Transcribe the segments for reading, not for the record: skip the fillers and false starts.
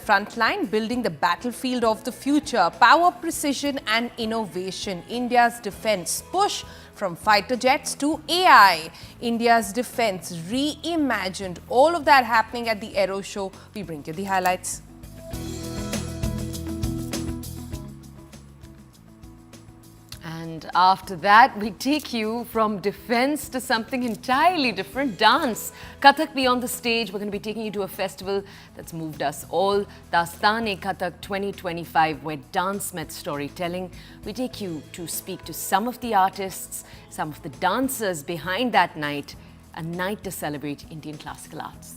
front line, building the battlefield of the future. Power, precision and innovation. India's defense push from fighter jets to AI. India's defense reimagined. All of that happening at the Aero Show. We bring you the highlights. And after that, we take you from defense to something entirely different, dance. Kathak beyond the stage, we're going to be taking you to a festival that's moved us all, Daastaan-e-Kathak 2025, where dance met storytelling. We take you to speak to some of the artists, some of the dancers behind that night, a night to celebrate Indian classical arts.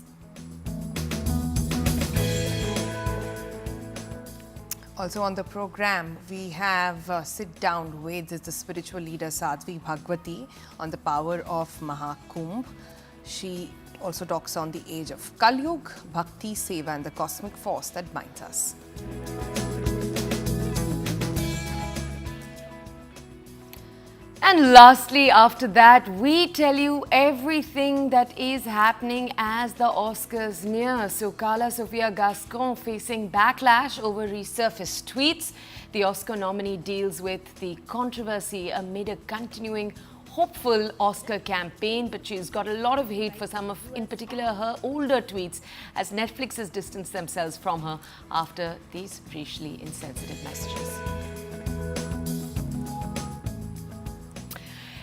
Also on the program, we have sit down with the spiritual leader Sadhvi Bhagwati on the power of Mahakumbh. She also talks on the age of Kali Yuga, Bhakti, Seva and the cosmic force that binds us. And lastly, after that, we tell you everything that is happening as the Oscars near. So Carla Sofia Gascon facing backlash over resurfaced tweets. The Oscar nominee deals with the controversy amid a continuing hopeful Oscar campaign, but she's got a lot of hate for some of, in particular, her older tweets as Netflix has distanced themselves from her after these racially insensitive messages.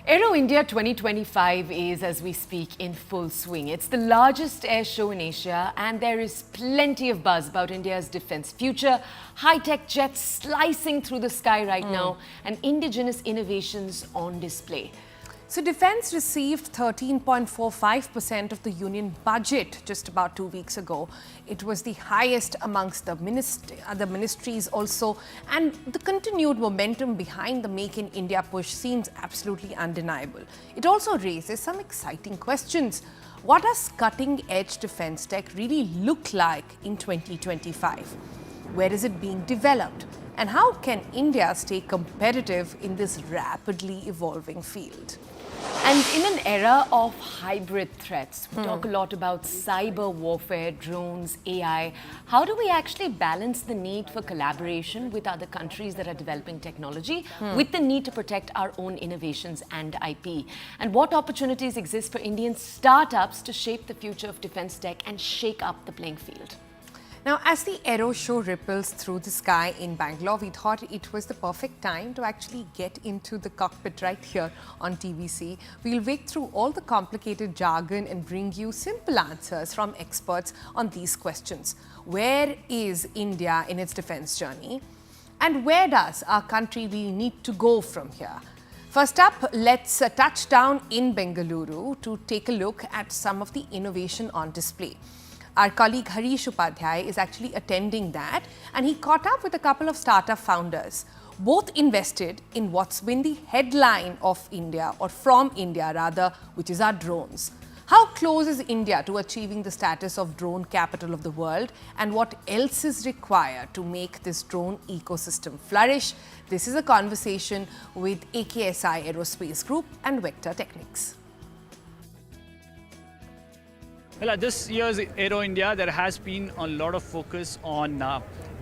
Aero India 2025 is, as we speak, in full swing. It's the largest air show in Asia, and there is plenty of buzz about India's defense future, high-tech jets slicing through the sky right now, and indigenous innovations on display. So defense received 13.45% of the union budget just about 2 weeks ago. It was the highest amongst the ministries also. And the continued momentum behind the Make in India push seems absolutely undeniable. It also raises some exciting questions. What does cutting-edge defense tech really look like in 2025? Where is it being developed? And how can India stay competitive in this rapidly evolving field? And in an era of hybrid threats, we talk a lot about cyber warfare, drones, AI. How do we actually balance the need for collaboration with other countries that are developing technology with the need to protect our own innovations and IP? And what opportunities exist for Indian startups to shape the future of defense tech and shake up the playing field? Now, as the Aero Show ripples through the sky in Bangalore, we thought it was the perfect time to actually get into the cockpit right here on TVC. We'll wade through all the complicated jargon and bring you simple answers from experts on these questions. Where is India in its defense journey? And where does our country really need to go from here? First up, let's touch down in Bengaluru to take a look at some of the innovation on display. Our colleague Harish Upadhyay is actually attending that, and he caught up with a couple of startup founders. Both invested in what's been the headline of India, or from India rather, which is our drones. How close is India to achieving the status of drone capital of the world, and what else is required to make this drone ecosystem flourish? This is a conversation with AKSI Aerospace Group and Vector Technics. Well, this year's Aero India, there has been a lot of focus on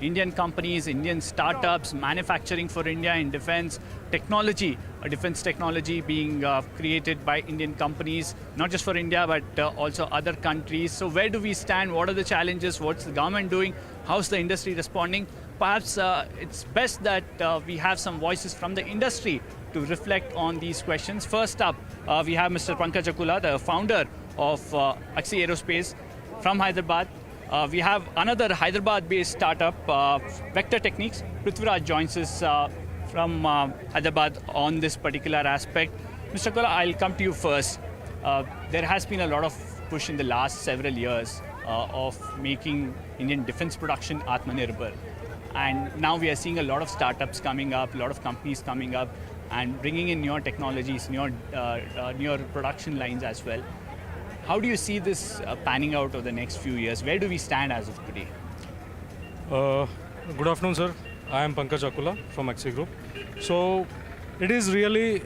Indian companies, Indian startups, manufacturing for India in defense technology, defense technology being created by Indian companies, not just for India, but also other countries. So where do we stand? What are the challenges? What's the government doing? How's the industry responding? Perhaps it's best that we have some voices from the industry to reflect on these questions. First up, we have Mr. Pankaj Akula, the founder of Axi Aerospace from Hyderabad. We have another Hyderabad-based startup, Vector Techniques. Prithviraj joins us from Hyderabad on this particular aspect. Mr. Akula, I'll come to you first. There has been a lot of push in the last several years of making Indian defense production Atmanirbhar. And now we are seeing a lot of startups coming up, a lot of companies coming up and bringing in newer technologies, newer production lines as well. How do you see this panning out over the next few years? Where do we stand as of today? Good afternoon, sir. I am Pankaj Akula from Axi Group. So it is really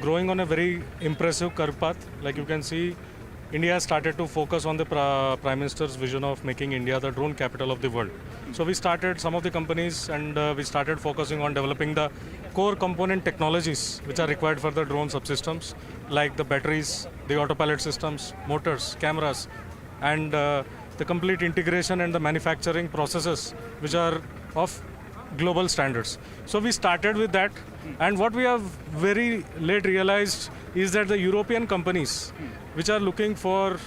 growing on a very impressive curve path. Like you can see, India has started to focus on the Prime Minister's vision of making India the drone capital of the world. So we started some of the companies and we started focusing on developing the core component technologies which are required for the drone subsystems, like the batteries, the autopilot systems, motors, cameras, and the complete integration and the manufacturing processes which are of global standards. So we started with that, and what we have very late realized is that the European companies which are looking for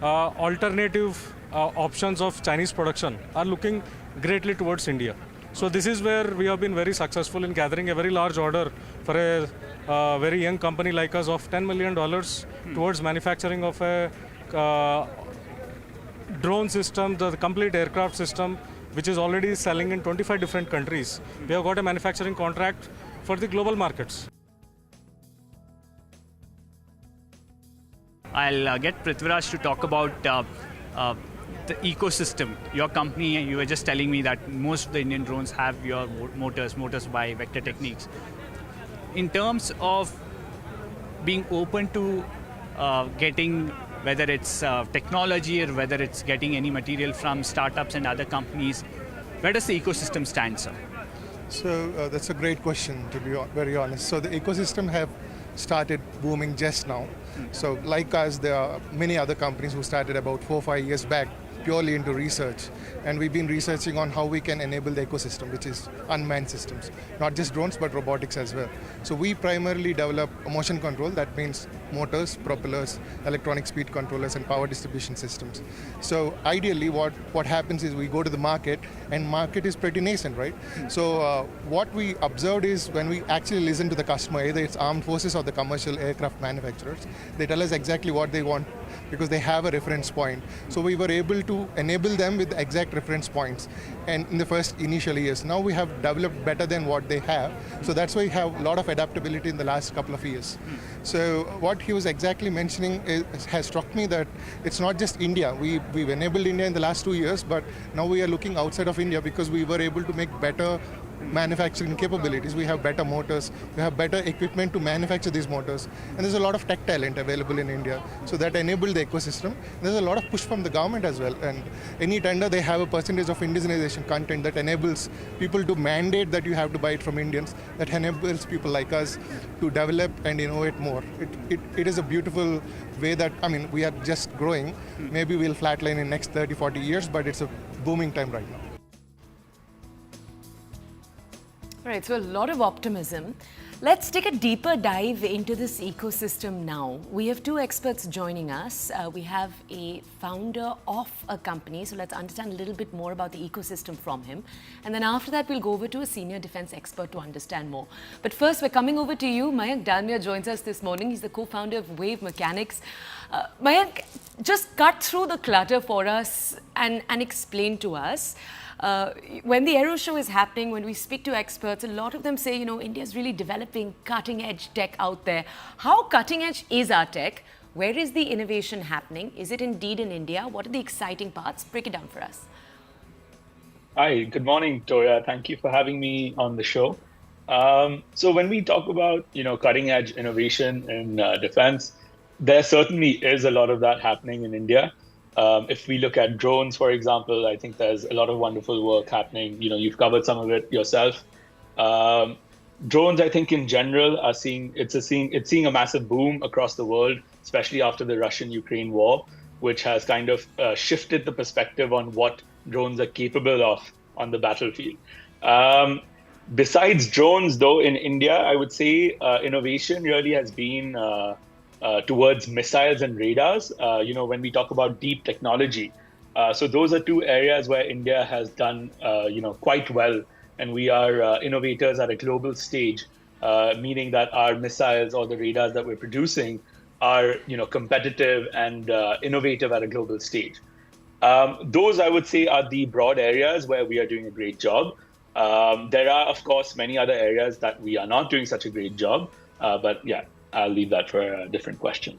alternative options of Chinese production are looking greatly towards India. So this is where we have been very successful in gathering a very large order for a very young company like us of $10 million towards manufacturing of a drone system, the complete aircraft system, which is already selling in 25 different countries. We have got a manufacturing contract for the global markets. I'll get Prithviraj to talk about the ecosystem. Your company, you were just telling me that most of the Indian drones have your motors by Vector Techniques. In terms of being open to getting, whether it's technology or whether it's getting any material from startups and other companies, where does the ecosystem stand, sir? So that's a great question, to be very honest. So the ecosystem have started booming just now. So like us, there are many other companies who started about 4 or 5 years back purely into research, and we've been researching on how we can enable the ecosystem, which is unmanned systems, not just drones but robotics as well. So we primarily develop motion control, that means motors, propellers, electronic speed controllers and power distribution systems. So ideally what happens is we go to the market, and market is pretty nascent, right? So what we observed is when we actually listen to the customer, either it's armed forces or the commercial aircraft manufacturers, they tell us exactly what they want because they have a reference point. So we were able to enable them with the exact reference points, and in the first initial years. Now we have developed better than what they have, so that's why we have a lot of adaptability in the last couple of years. So what he was exactly mentioning has struck me, that it's not just India. We've enabled India in the last 2 years, but now we are looking outside of India because we were able to make better manufacturing capabilities. We have better motors, we have better equipment to manufacture these motors, and there's a lot of tech talent available in India, so that enabled the ecosystem. There's a lot of push from the government as well, and any tender they have a percentage of indigenization content that enables people to mandate that you have to buy it from Indians, that enables people like us to develop and innovate more. It is a beautiful way that, I mean, we are just growing. Maybe we'll flatline in next 30-40 years, but it's a booming time right now. All right, so a lot of optimism. Let's take a deeper dive into this ecosystem now. We have two experts joining us. We have a founder of a company, so let's understand a little bit more about the ecosystem from him. And then after that, we'll go over to a senior defense expert to understand more. But first, we're coming over to you. Mayank Dalmia joins us this morning. He's the co-founder of Wave Mechanics. Mayank, just cut through the clutter for us and explain to us. When the Aero Show is happening, when we speak to experts, a lot of them say, you know, India's really developing cutting-edge tech out there. How cutting-edge is our tech? Where is the innovation happening? Is it indeed in India? What are the exciting parts? Break it down for us. Hi, good morning, Toya. Thank you for having me on the show. So when we talk about, you know, cutting-edge innovation in defense, there certainly is a lot of that happening in India. If we look at drones, for example, I think there's a lot of wonderful work happening. You know, you've covered some of it yourself. Drones, I think in general, are seeing a massive boom across the world, especially after the Russian-Ukraine war, which has kind of shifted the perspective on what drones are capable of on the battlefield. Besides drones, though, in India, I would say innovation really has been towards missiles and radars, you know, when we talk about deep technology. So those are two areas where India has done, you know, quite well. And we are innovators at a global stage, meaning that our missiles or the radars that we're producing are, you know, competitive and innovative at a global stage. Those, I would say, are the broad areas where we are doing a great job. There are, of course, many other areas that we are not doing such a great job. But yeah, I'll leave that for a different question.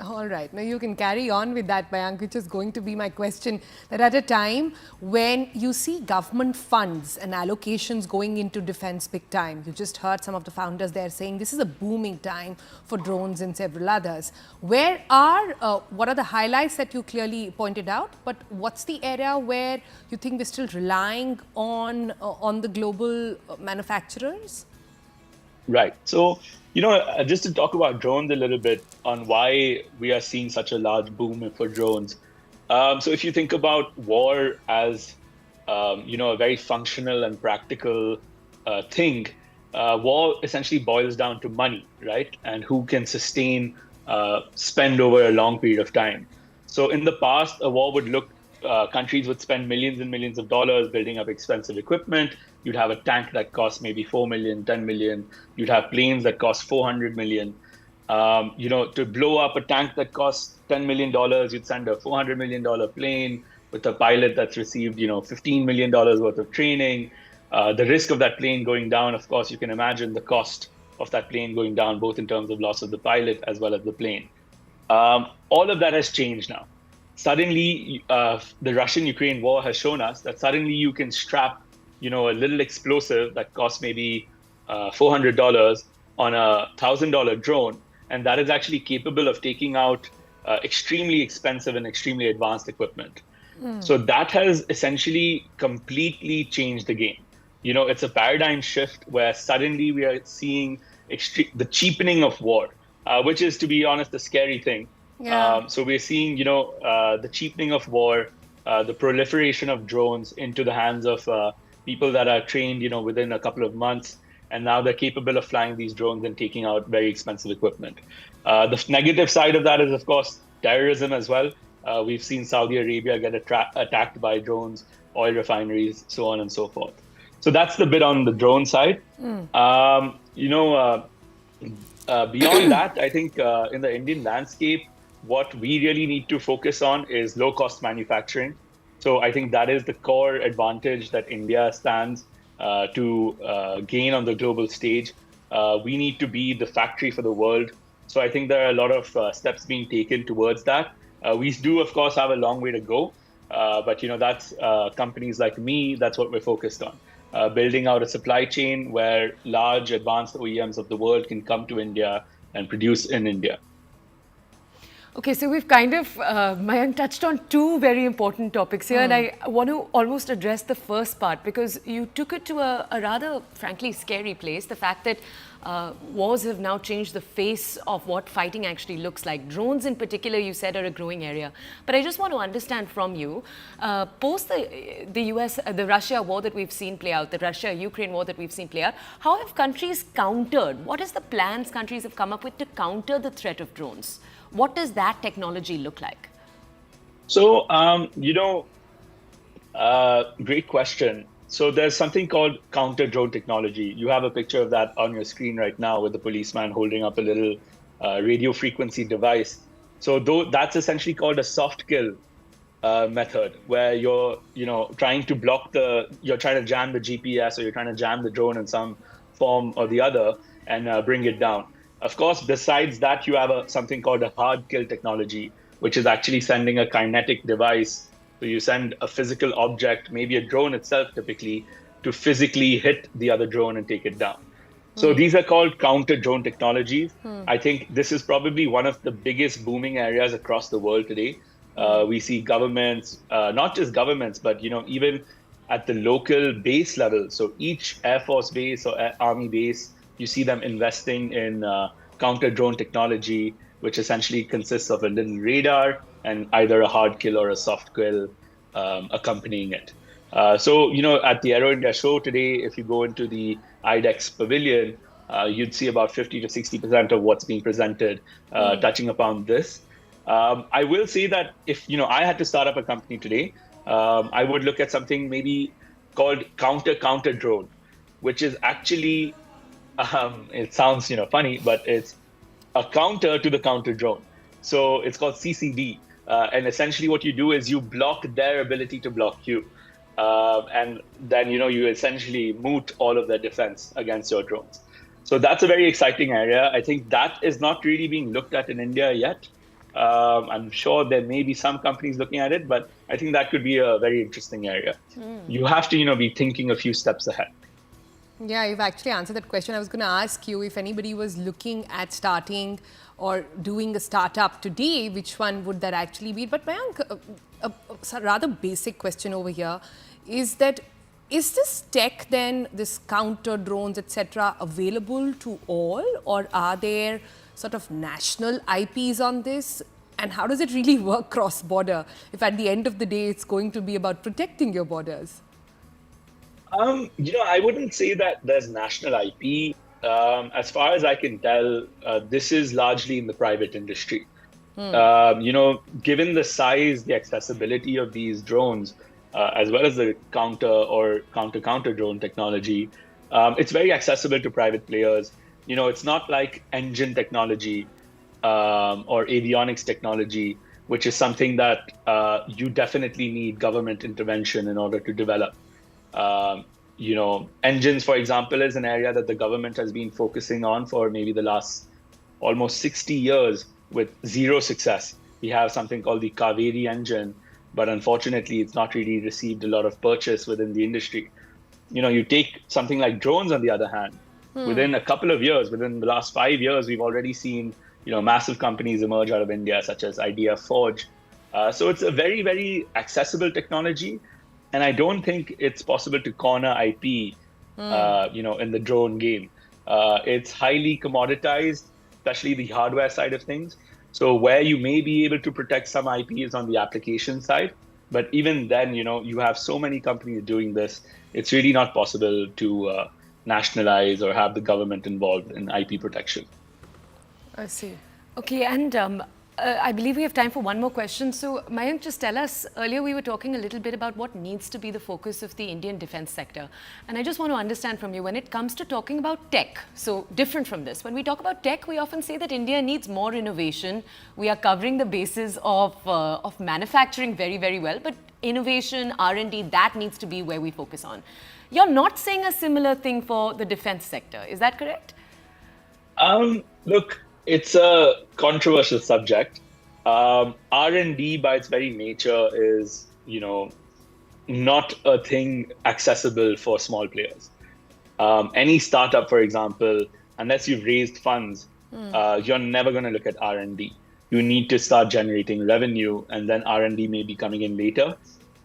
All right. Now you can carry on with that, Mayank, which is going to be my question. That at a time when you see government funds and allocations going into defense big time, you just heard some of the founders there saying this is a booming time for drones and several others. What are the highlights that you clearly pointed out? But what's the area where you think we're still relying on the global manufacturers? Right. So, just to talk about drones a little bit on why we are seeing such a large boom for drones. So if you think about war as, a very functional and practical thing, war essentially boils down to money, right? And who can sustain spend over a long period of time. So in the past, a war would look, countries would spend millions and millions of dollars building up expensive equipment. You'd have a tank that costs maybe 4 million, 10 million. You'd have planes that cost 400 million. To blow up a tank that costs $10 million, you'd send a $400 million plane with a pilot that's received, $15 million worth of training. The risk of that plane going down, of course, you can imagine the cost of that plane going down, both in terms of loss of the pilot as well as the plane. All of that has changed now. Suddenly, the Russian-Ukraine war has shown us that suddenly you can strap, a little explosive that costs maybe $400 on a $1,000 drone, and that is actually capable of taking out extremely expensive and extremely advanced equipment. So that has essentially completely changed the game. It's a paradigm shift where suddenly we are seeing the cheapening of war, which is, to be honest, a scary thing. Yeah. So we're seeing, the cheapening of war, the proliferation of drones into the hands of people that are trained, within a couple of months, and now they're capable of flying these drones and taking out very expensive equipment. The negative side of that is, of course, terrorism as well. We've seen Saudi Arabia get attacked by drones, oil refineries, so on and so forth. So that's the bit on the drone side. Beyond that, I think in the Indian landscape, what we really need to focus on is low-cost manufacturing. So I think that is the core advantage that India stands to gain on the global stage. We need to be the factory for the world. So I think there are a lot of steps being taken towards that. We do, of course, have a long way to go. But that's companies like me, that's what we're focused on. Building out a supply chain where large advanced OEMs of the world can come to India and produce in India. Okay, so we've kind of, Mayank touched on two very important topics here, and I want to almost address the first part because you took it to a rather, frankly, scary place. The fact that wars have now changed the face of what fighting actually looks like. Drones in particular, you said, are a growing area. But I just want to understand from you, post the Russia war that we've seen play out, the Russia-Ukraine war that we've seen play out, how have countries countered? What is the plans countries have come up with to counter the threat of drones? What does that technology look like? So, great question. So there's something called counter drone technology. You have a picture of that on your screen right now with the policeman holding up a little radio frequency device. So that's essentially called a soft kill method, where you're trying to you're trying to jam the GPS, or you're trying to jam the drone in some form or the other and bring it down. Of course, besides that, you have something called a hard kill technology, which is actually sending a kinetic device. So you send a physical object, maybe a drone itself typically, to physically hit the other drone and take it down. So these are called counter drone technologies. I think this is probably one of the biggest booming areas across the world today. We see governments, not just governments, but even at the local base level. So each Air Force base or Army base, you see them investing in counter drone technology, which essentially consists of a little radar and either a hard kill or a soft kill accompanying it. So at the Aero India show today, if you go into the IDEX pavilion, you'd see about 50 to 60% of what's being presented touching upon this. I will say that if I had to start up a company today, I would look at something maybe called counter drone, which is actually it sounds funny, but it's a counter to the counter drone. So it's called CCD, and essentially what you do is you block their ability to block you, and then you essentially moot all of their defense against your drones. So that's a very exciting area. I think that is not really being looked at in India yet. I'm sure there may be some companies looking at it, but I think that could be a very interesting area. You have to, be thinking a few steps ahead. Yeah, you've actually answered that question. I was going to ask you if anybody was looking at starting or doing a startup today, which one would that actually be? But Mayank, a rather basic question over here is that, is this tech then, this counter drones, etc., available to all, or are there sort of national IPs on this? And how does it really work cross-border if at the end of the day it's going to be about protecting your borders? I wouldn't say that there's national IP. As far as I can tell, this is largely in the private industry. Given the size, the accessibility of these drones, as well as the counter drone technology, it's very accessible to private players. It's not like engine technology or avionics technology, which is something that you definitely need government intervention in order to develop. Engines, for example, is an area that the government has been focusing on for maybe the last almost 60 years with zero success. We have something called the Kaveri engine, but unfortunately, it's not really received a lot of purchase within the industry. You take something like drones, on the other hand, within a couple of years, within the last 5 years, we've already seen, massive companies emerge out of India, such as Idea Forge. So it's a very, very accessible technology. And I don't think it's possible to corner IP, in the drone game. It's highly commoditized, especially the hardware side of things. So where you may be able to protect some IP is on the application side. But even then, you have so many companies doing this. It's really not possible to nationalize or have the government involved in IP protection. I see. Okay, and I believe we have time for one more question. So, Mayank, just tell us, earlier we were talking a little bit about what needs to be the focus of the Indian defense sector. And I just want to understand from you, when it comes to talking about tech, so different from this, when we talk about tech, we often say that India needs more innovation. We are covering the basis of manufacturing very, very well, but innovation, R&D, that needs to be where we focus on. You're not saying a similar thing for the defense sector. Is that correct? Look, it's a controversial subject. R&D by its very nature is, not a thing accessible for small players. Any startup, for example, unless you've raised funds, you're never going to look at R&D. You need to start generating revenue, and then R&D may be coming in later.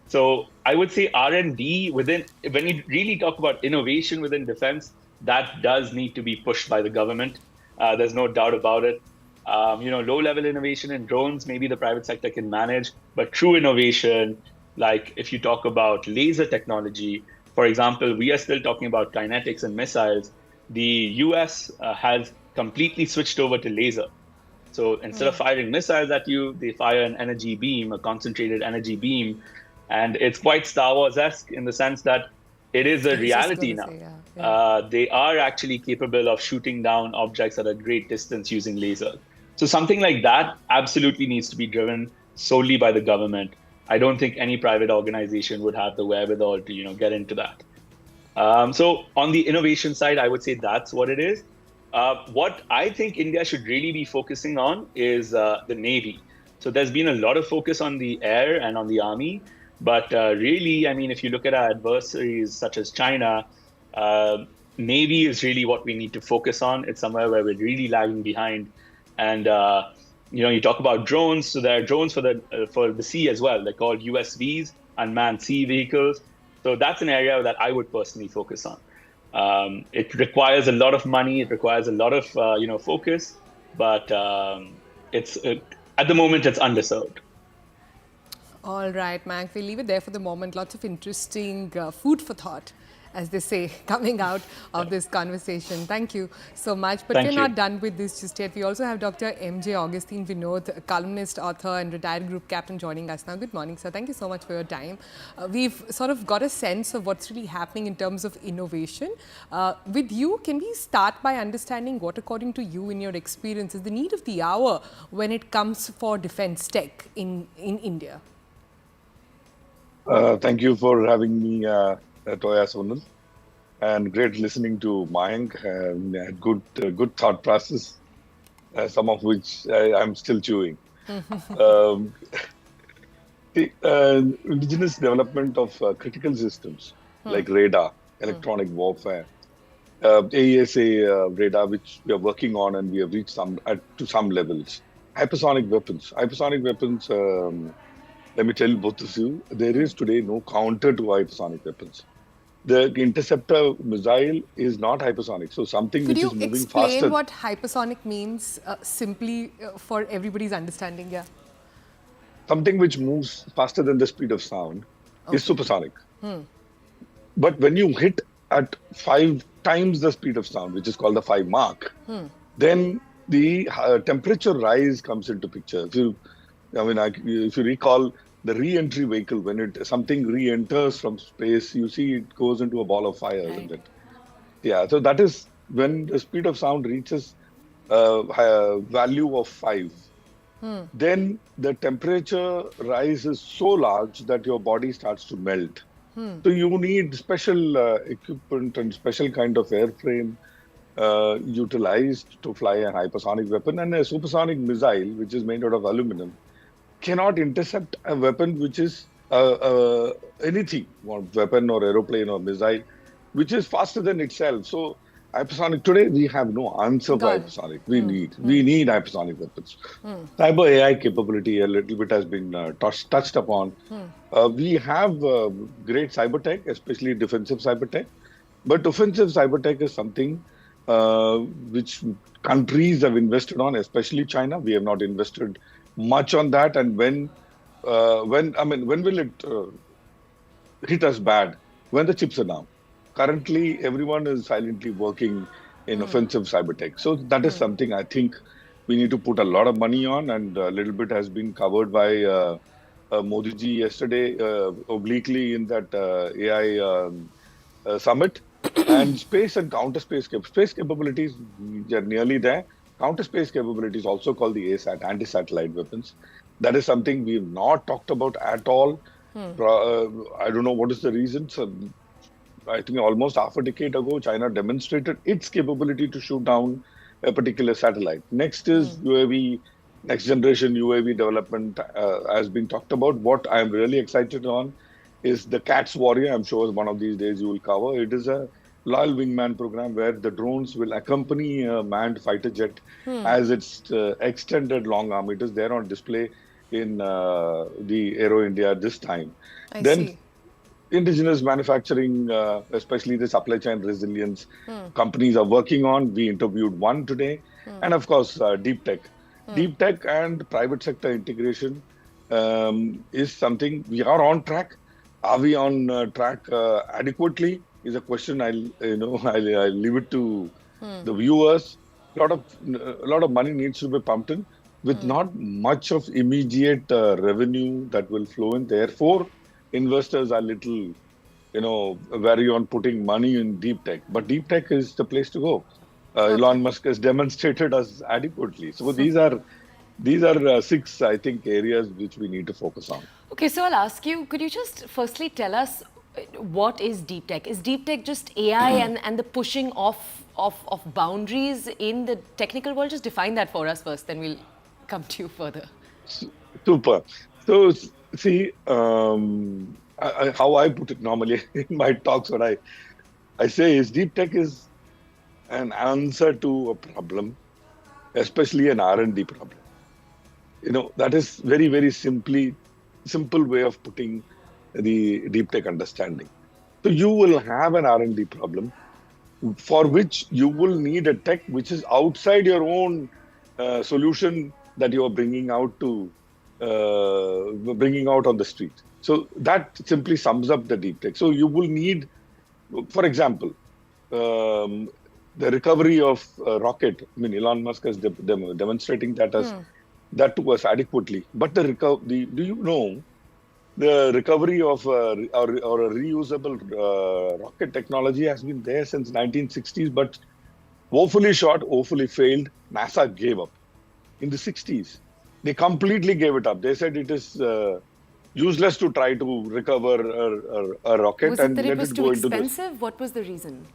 So I would say R&D when you really talk about innovation within defense, that does need to be pushed by the government. There's no doubt about it. Low-level innovation in drones, maybe the private sector can manage, but true innovation, like if you talk about laser technology, for example, we are still talking about kinetics and missiles. The US has completely switched over to laser. So instead of firing missiles at you, they fire an energy beam, a concentrated energy beam. And it's quite Star Wars-esque in the sense that it is a reality now. They are actually capable of shooting down objects at a great distance using laser. So something like that absolutely needs to be driven solely by the government. I don't think any private organization would have the wherewithal to, get into that. So on the innovation side, I would say that's what it is. What I think India should really be focusing on is the Navy. So there's been a lot of focus on the air and on the army. But really, I mean, if you look at our adversaries such as China, Navy is really what we need to focus on. It's somewhere where we're really lagging behind. And, you talk about drones. So there are drones for the sea as well. They're called USVs, unmanned sea vehicles. So that's an area that I would personally focus on. It requires a lot of money. It requires a lot of, focus. But it's at the moment, it's underserved. All right, Mayank, we'll leave it there for the moment. Lots of interesting food for thought, as they say, coming out of this conversation. Thank you so much. But we're not done with this just yet. We also have Dr. M.J. Augustine Vinod, a columnist, author and retired group captain joining us now. Good morning, sir. Thank you so much for your time. We've sort of got a sense of what's really happening in terms of innovation. With you, can we start by understanding what, according to you, in your experience, is the need of the hour when it comes for defense tech in India? Thank you for having me, Toya Sonal, and great listening to Mayank. Good thought process, some of which I'm still chewing. um, the indigenous development of critical systems like radar, electronic warfare, AESA radar, which we are working on, and we have reached to some levels. Hypersonic weapons. Hypersonic weapons. Let me tell both of you, there is today no counter to hypersonic weapons. The interceptor missile is not hypersonic, so something Could which you is moving explain faster. what hypersonic means simply for everybody's understanding? Yeah. Something which moves faster than the speed of sound is supersonic. But when you hit at 5 times the speed of sound, which is called the 5 Mach, then the temperature rise comes into picture. If you recall the re-entry vehicle, when something re-enters from space, you see it goes into a ball of fire, isn't it? Yeah, so that is when the speed of sound reaches a value of 5. Then the temperature rise is so large that your body starts to melt. So you need special equipment and special kind of airframe utilized to fly a hypersonic weapon. And a supersonic missile, which is made out of aluminum, cannot intercept a weapon which is anything, weapon or aeroplane or missile, which is faster than itself. So hypersonic, today we have no answer for hypersonic. We need hypersonic weapons. Cyber AI capability a little bit has been touched upon. We have great cyber tech, especially defensive cyber tech. But offensive cyber tech is something which countries have invested on, especially China. We have not invested much on that. And when will it hit us bad? When the chips are down. Currently, everyone is silently working in offensive cyber tech. So that is something I think we need to put a lot of money on, and a little bit has been covered by Modi ji yesterday, obliquely in that AI summit. And space and counter space capabilities are nearly there. Counter space capabilities, also called the ASAT, anti-satellite weapons. That is something we have not talked about at all. I don't know what is the reason. So, I think almost half a decade ago, China demonstrated its capability to shoot down a particular satellite. Next is UAV, next generation UAV development has been talked about. What I'm really excited on is the CATS Warrior. I'm sure one of these days you will cover. It is a loyal wingman program where the drones will accompany a manned fighter jet as its extended long arm. It is there on display in the Aero India this time. I see. Indigenous manufacturing, especially the supply chain resilience, companies are working on. We interviewed one today. And of course, deep tech. Deep tech and private sector integration is something we are on track. Are we on track adequately? Is a question I'll leave it to the viewers. A lot of money needs to be pumped in with not much of immediate revenue that will flow in. Therefore, investors are little, wary on putting money in deep tech. But deep tech is the place to go. Elon Musk has demonstrated us adequately. So these are 6, I think, areas which we need to focus on. Okay, so I'll ask you, could you just firstly tell us what is deep tech? Is deep tech just AI and the pushing off of boundaries in the technical world? Just define that for us first, then we'll come to you further. Super. So, see, how I put it normally in my talks, what I say is deep tech is an answer to a problem, especially an R&D problem. That is very, very simple way of putting the deep tech understanding. So you will have an R&D problem for which you will need a tech which is outside your own solution that you are bringing out on the street. So that simply sums up the deep tech. So you will need, for example, the recovery of a rocket. I mean, Elon Musk is demonstrating that to us adequately. But do you know the recovery of or a reusable rocket technology has been there since 1960s, but woefully short, woefully failed. NASA gave up in the 60s. They completely gave it up. They said it is useless to try to recover a rocket Was and it that let it was it too go into expensive? What was the reason?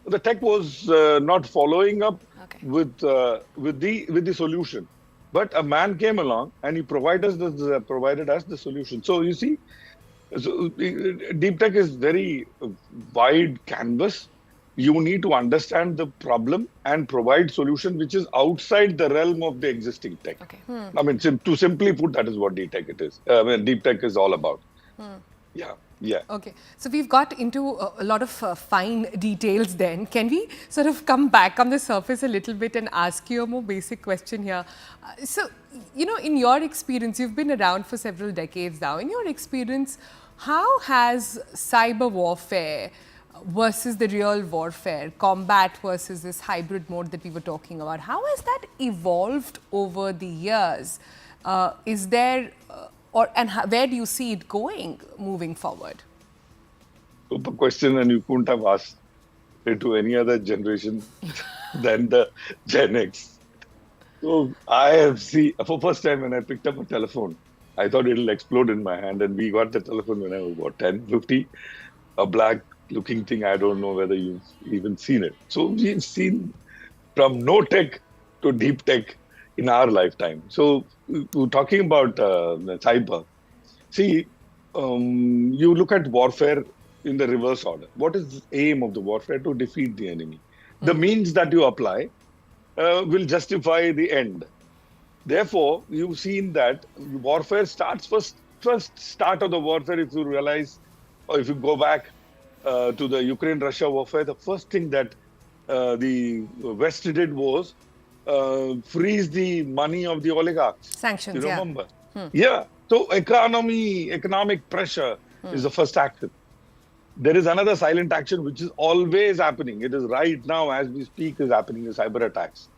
The tech was not following up with the solution. But a man came along and he provided us the solution. So you see, deep tech is very wide canvas. You need to understand the problem and provide solution which is outside the realm of the existing tech. Okay. I mean, to simply put, that is what deep tech it is. Deep tech is all about. Yeah. Yeah. Okay, so we've got into a lot of fine details then. Can we sort of come back on the surface a little bit and ask you a more basic question here? So, you know, in your experience, you've been around for several decades now. In your experience, how has cyber warfare versus the real warfare, combat versus this hybrid mode that we were talking about, how has that evolved over the years? Is there... where do you see it going moving forward? Super question, and you couldn't have asked it to any other generation than the Gen X. So I have seen, for first time when I picked up a telephone, I thought it'll explode in my hand, and we got the telephone when I was about 10, 50, a black looking thing. I don't know whether you've even seen it. So we've seen from no tech to deep tech in our lifetime. So we're talking about cyber. See, you look at warfare in the reverse order. What is the aim of the warfare? To defeat the enemy. The means that you apply will justify the end. Therefore, you've seen that warfare starts first start of the warfare, if you realize, or if you go back to the Ukraine-Russia warfare, the first thing that the West did was freeze the money of the oligarchs. Sanctions, you remember? Yeah. So economic pressure is the first action. There is another silent action which is always happening. It is right now as we speak is happening, is cyber attacks.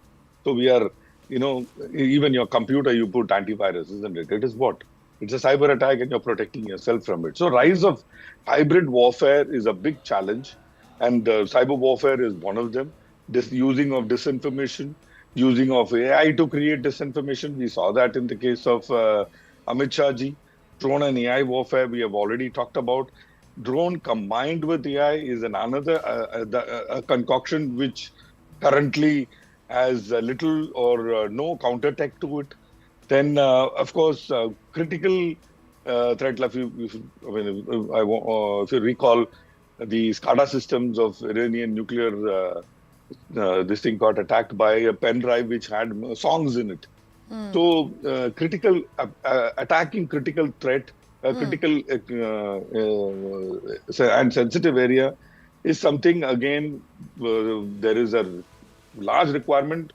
So we are, you know, even your computer, you put antivirus, isn't it? It is what? It's a cyber attack and you're protecting yourself from it. So rise of hybrid warfare is a big challenge, and cyber warfare is one of them. This using of disinformation, using of AI to create disinformation. We saw that in the case of Amit Shah ji. Drone and AI warfare, we have already talked about. Drone combined with AI is another concoction which currently has little or no counter tech to it. Then, of course, critical threat. If you recall, the SCADA systems of Iranian nuclear, this thing got attacked by a pen drive which had songs in it. So, attacking critical threat, critical and sensitive area is something, again, there is a large requirement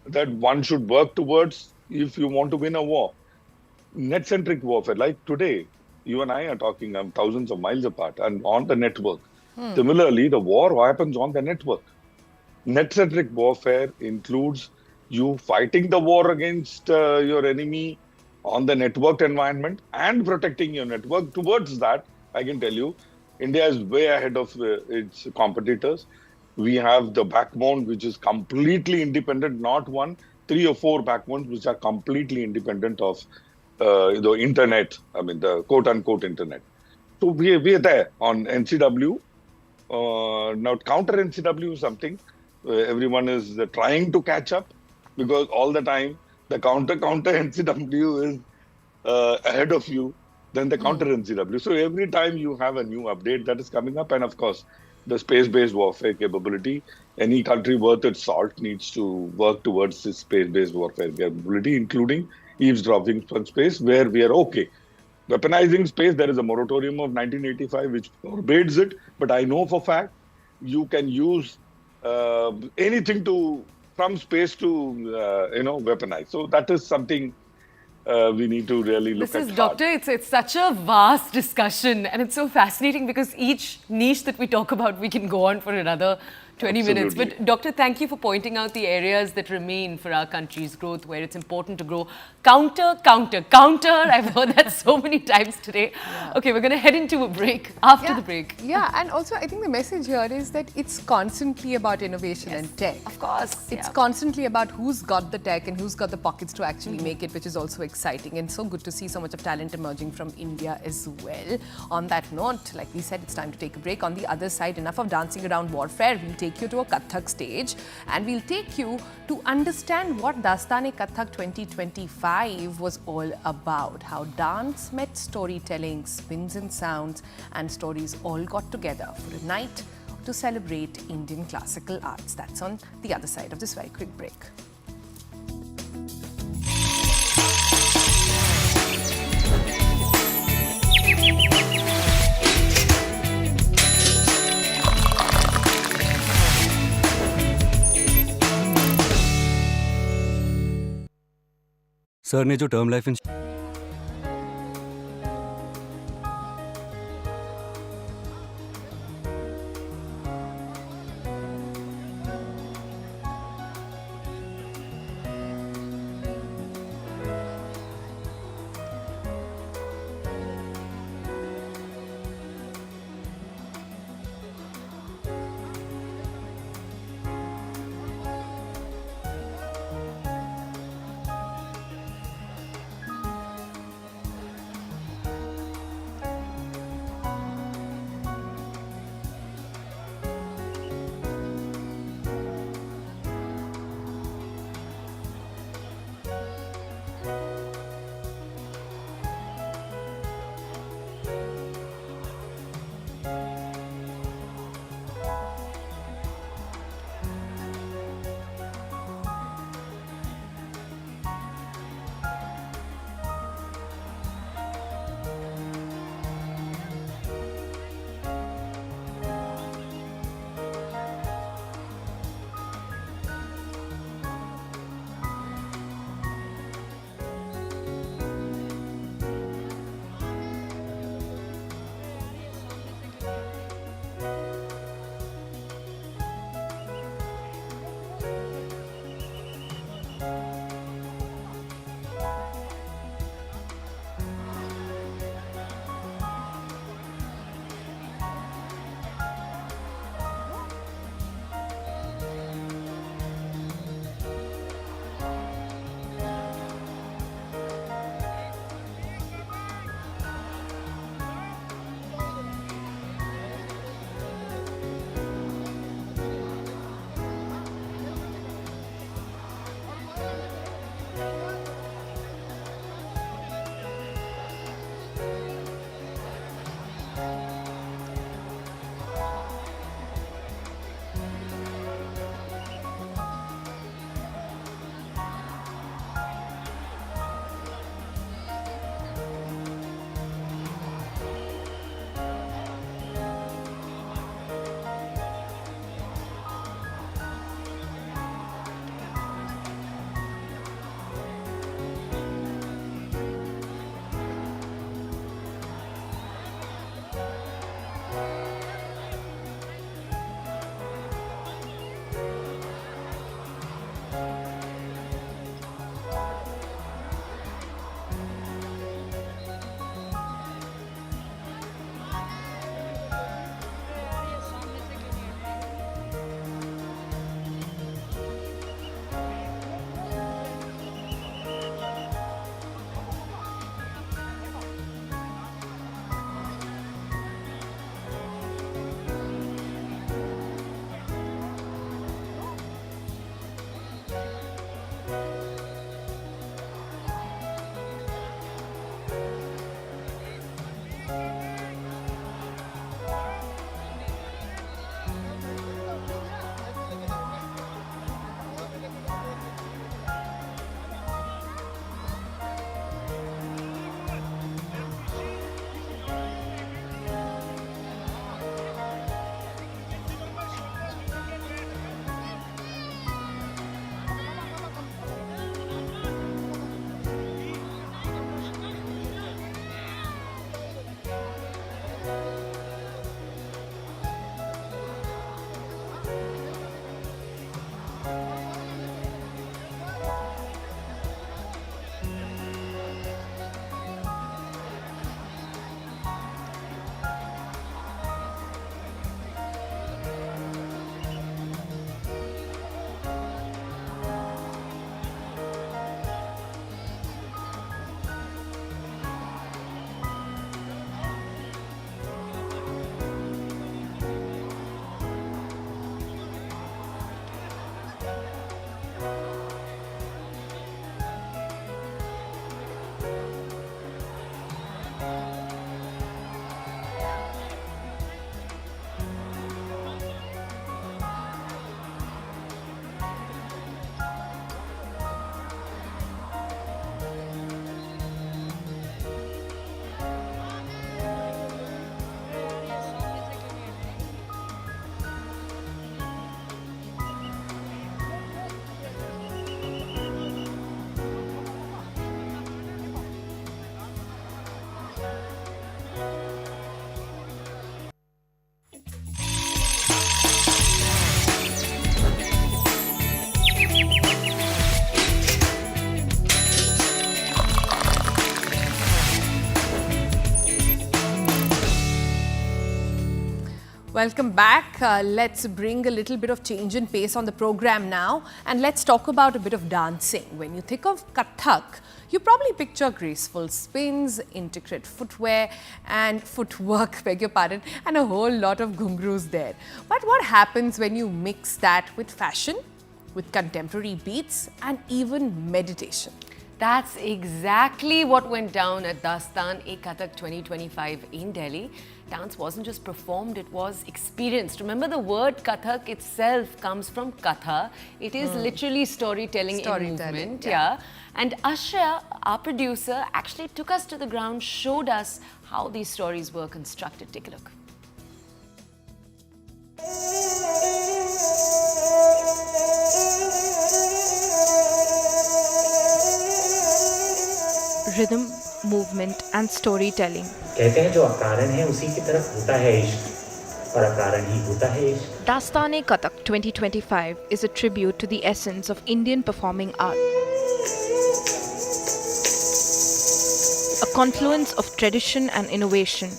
that one should work towards if you want to win a war. Net-centric warfare, like today, you and I are talking thousands of miles apart and on the network. Similarly, the war happens on the network. Net-centric warfare includes you fighting the war against your enemy on the networked environment and protecting your network. Towards that, I can tell you, India is way ahead of its competitors. We have the backbone which is completely independent, not one, 3 or 4 backbones which are completely independent of the internet, I mean the quote-unquote internet. So we are there on NCW. Now counter NCW is something everyone is trying to catch up, because all the time the counter NCW is ahead of you than the counter NCW. So every time you have a new update that is coming up, and of course the space-based warfare capability, any country worth its salt needs to work towards this space-based warfare capability, including eavesdropping from space, where we are okay. Weaponizing space, there is a moratorium of 1985 which forbids it, but I know for fact you can use anything from space to weaponize. So that is something we need to really look at. Doctor, it's such a vast discussion, and it's so fascinating because each niche that we talk about, we can go on for another 20 minutes. But Doctor, thank you for pointing out the areas that remain for our country's growth, where it's important to grow. Counter. I've heard that so many times today. Yeah. Okay, we're going to head into a break after the break. Yeah, and also I think the message here is that it's constantly about innovation and tech. Of course. It's constantly about who's got the tech and who's got the pockets to actually make it, which is also exciting. And so good to see so much of talent emerging from India as well. On that note, like we said, it's time to take a break. On the other side, enough of dancing around warfare. We'll take take you to a Kathak stage and we'll take you to understand what Daastaan-e-Kathak 2025 was all about. How dance met storytelling, spins and sounds and stories all got together for a night to celebrate Indian classical arts. That's on the other side of this very quick break. Sir ने जो term life Welcome back. Let's bring a little bit of change in pace on the program now, and let's talk about a bit of dancing. When you think of Kathak, you probably picture graceful spins, intricate footwear and footwork, beg your pardon, and a whole lot of ghungroos there. But what happens when you mix that with fashion, with contemporary beats and even meditation? That's exactly what went down at Daastaan-e-Kathak 2025 in Delhi. Dance wasn't just performed, it was experienced. Remember, the word Kathak itself comes from Katha. It is literally storytelling in movement. Yeah. And Ashya, our producer, actually took us to the ground, showed us how these stories were constructed. Take a look. Rhythm, movement and storytelling. कहते हैं जो अकारण है उसी की तरफ होता है इश्क और अकारण ही होता है इश्क. Daastaan-e-Kathak 2025 is a tribute to the essence of Indian performing art. A confluence of tradition and innovation.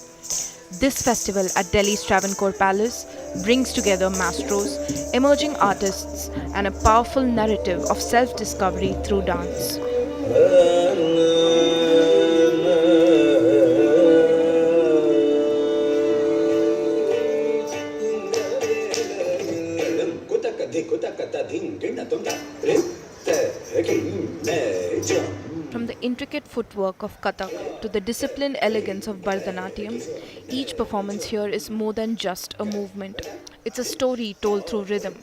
This festival at Delhi's Travancore Palace brings together maestros, emerging artists and a powerful narrative of self-discovery through dance. From the intricate footwork of Kathak to the disciplined elegance of Bharatanatyam, each performance here is more than just a movement. It's a story told through rhythm.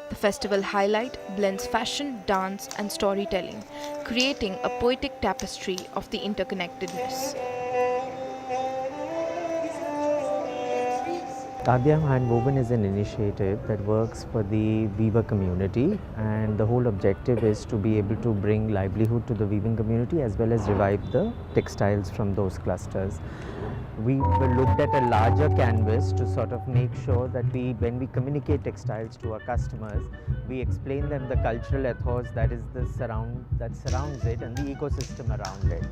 The festival highlight blends fashion, dance and storytelling, creating a poetic tapestry of the interconnectedness. Adhyam Handwoven is an initiative that works for the weaver community, and the whole objective is to be able to bring livelihood to the weaving community as well as revive the textiles from those clusters. We looked at a larger canvas to sort of make sure that when we communicate textiles to our customers, we explain them the cultural ethos that surrounds it and the ecosystem around it,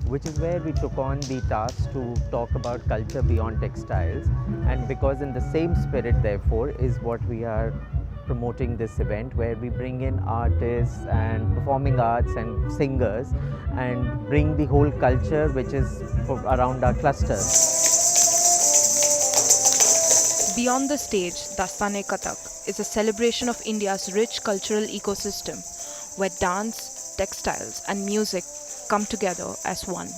which is where we took on the task to talk about culture beyond textiles. And because in the same spirit, therefore, is what we are promoting this event, where we bring in artists and performing arts and singers and bring the whole culture which is around our cluster. Beyond the stage, Daastaan-e-Kathak is a celebration of India's rich cultural ecosystem, where dance, textiles and music come together as one.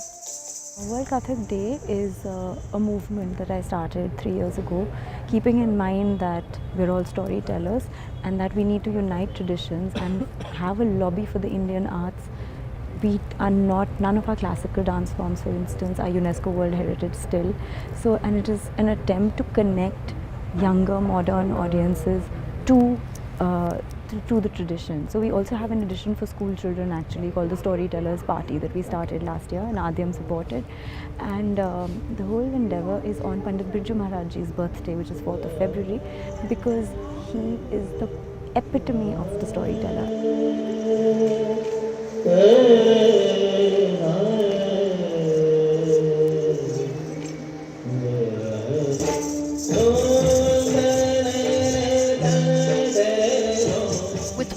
World Kathak Day is a movement that I started 3 years ago, keeping in mind that we're all storytellers and that we need to unite traditions and have a lobby for the Indian arts. We are not, none of our classical dance forms, for instance, are UNESCO World Heritage still. So, and it is an attempt to connect younger, modern audiences to the tradition. So we also have an edition for school children actually called the Storytellers Party that we started last year and Adhyam supported. And the whole endeavour is on Pandit Birju Maharajji's birthday, which is 4th of February, because he is the epitome of the storyteller.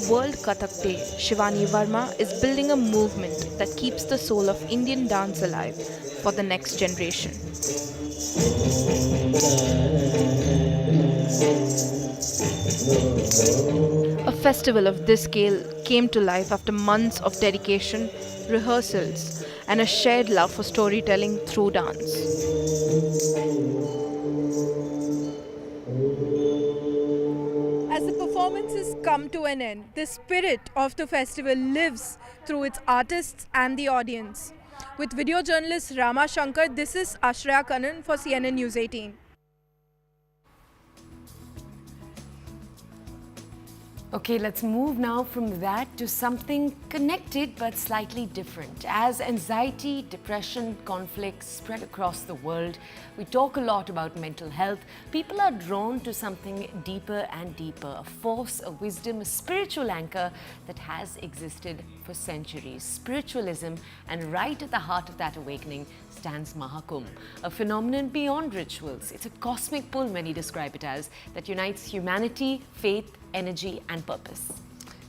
World Kathak Day, Shivani Verma is building a movement that keeps the soul of Indian dance alive for the next generation. A festival of this scale came to life after months of dedication, rehearsals, and a shared love for storytelling through dance. As the performances come to an end, the spirit of the festival lives through its artists and the audience. With video journalist Rama Shankar, this is Ashreya Kannan for CNN News 18. Okay, let's move now from that to something connected but slightly different. As anxiety, depression, conflict spread across the world, we talk a lot about mental health. People are drawn to something deeper and deeper, a force, a wisdom, a spiritual anchor that has existed for centuries. Spiritualism, and right at the heart of that awakening stands Mahakumbh, a phenomenon beyond rituals. It's a cosmic pull, many describe it as, that unites humanity, faith, energy and purpose.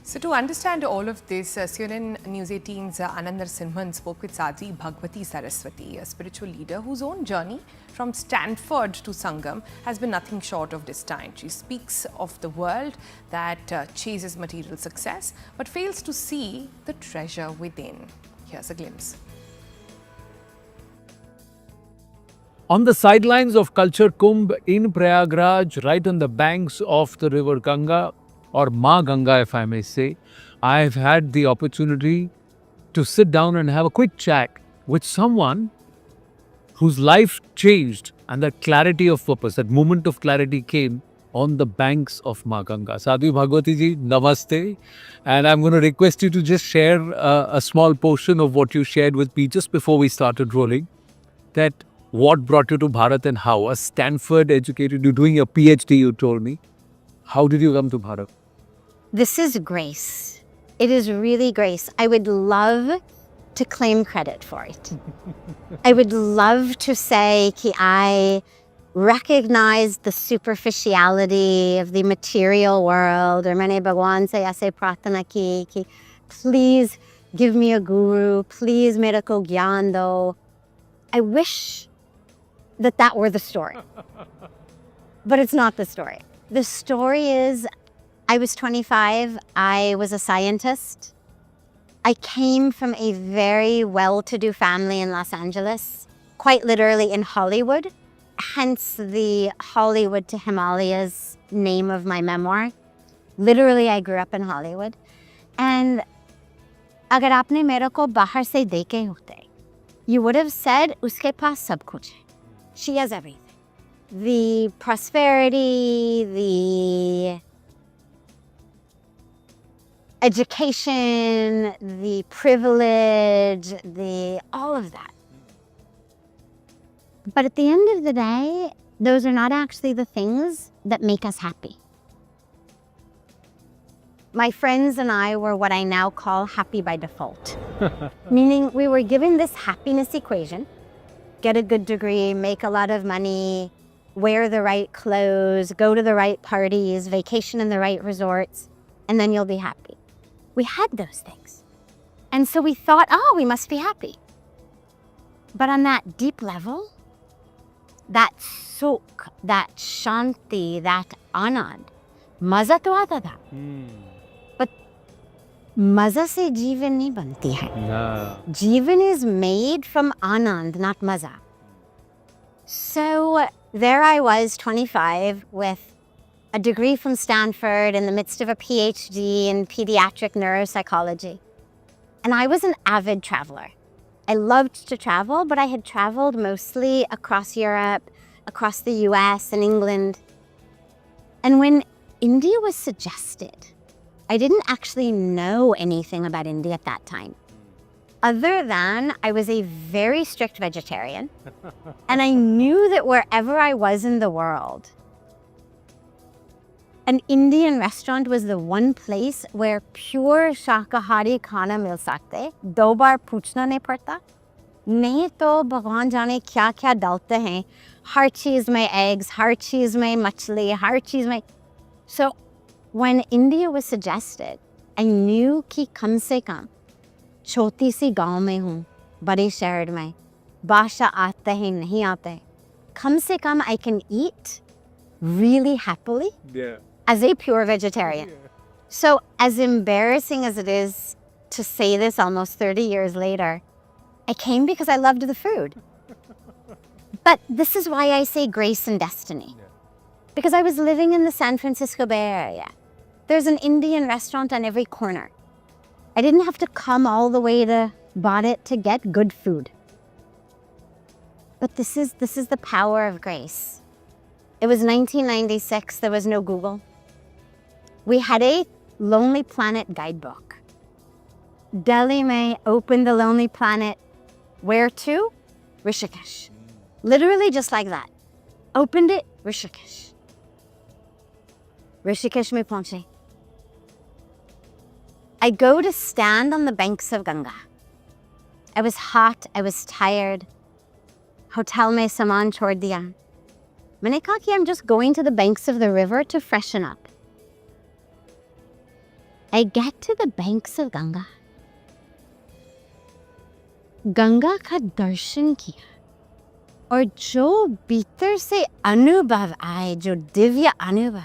So to understand all of this, CNN News 18's Anand Narasimhan spoke with Sadhvi Bhagwati Saraswati, a spiritual leader whose own journey from Stanford to Sangam has been nothing short of distinct. She speaks of the world that chases material success but fails to see the treasure within. Here's a glimpse. On the sidelines of Culture Kumbh in Prayagraj, right on the banks of the river Ganga, or Ma Ganga if I may say, I've had the opportunity to sit down and have a quick chat with someone whose life changed and that clarity of purpose, that moment of clarity came on the banks of Ma Ganga. Sadhvi Bhagwati ji, namaste. And I'm going to request you to just share a small portion of what you shared with me just before we started rolling. That what brought you to Bharat and how? A Stanford educated, you're doing a PhD, you told me. How did you come to Bharat? This is grace. It is really grace. I would love to claim credit for it. I would love to say that I recognized the superficiality of the material world, or maine Bhagwan se aise prarthana ki ki please give me a guru, please mere ko gyan do. I wish that were the story. But it's not the story. The story is, I was 25, I was a scientist. I came from a very well-to-do family in Los Angeles, quite literally in Hollywood, hence the Hollywood to Himalayas name of my memoir. Literally, I grew up in Hollywood. And agar aapne mere ko bahar se dekhe hote, you would have said, uske paas sab kuch hai. She has everything. The prosperity, the education, the privilege, all of that. But at the end of the day, those are not actually the things that make us happy. My friends and I were what I now call happy by default. Meaning we were given this happiness equation: get a good degree, make a lot of money, wear the right clothes, go to the right parties, vacation in the right resorts, and then you'll be happy. We had those things. And so we thought, oh, we must be happy. But on that deep level, that sukh, that shanti, that anand, maza to aata tha. But maza se jeevan nahi banti hai. Jeevan is made from anand, not maza. So there I was, 25, with a degree from Stanford in the midst of a PhD in pediatric neuropsychology. And I was an avid traveler. I loved to travel, but I had traveled mostly across Europe, across the US and England. And when India was suggested, I didn't actually know anything about India at that time. Other than I was a very strict vegetarian, and I knew that wherever I was in the world, an Indian restaurant was the one place where pure shakahari khana mil sakte. Do baar puchna nahi padta. Nahi to bhagwan jane kya kya dalte hain. Har cheez mein eggs, har cheez mein machli, har cheez mein. So when India was suggested, I knew ki kam se kam choti si gaon mein hu, bade shehar mein, basha aate hain, nahi aate. Kam se kam I can eat really happily. Yeah. As a pure vegetarian. Yeah. So as embarrassing as it is to say this almost 30 years later, I came because I loved the food. But this is why I say grace and destiny. Yeah. Because I was living in the San Francisco Bay Area. There's an Indian restaurant on every corner. I didn't have to come all the way to Bharat to get good food. But this is the power of grace. It was 1996, there was no Google. We had a Lonely Planet guidebook. Delhi may open the Lonely Planet. Where to? Rishikesh. Literally just like that. Opened it, Rishikesh. Rishikesh mein paunche. I go to stand on the banks of Ganga. I was hot, I was tired. Hotel mein saman chhod diya. Maine kaha ki I'm just going to the banks of the river to freshen up. I get to the banks of Ganga. Ganga ka darshan kiya. और जो भीतर से अनुभव आए, जो दिव्य अनुभव,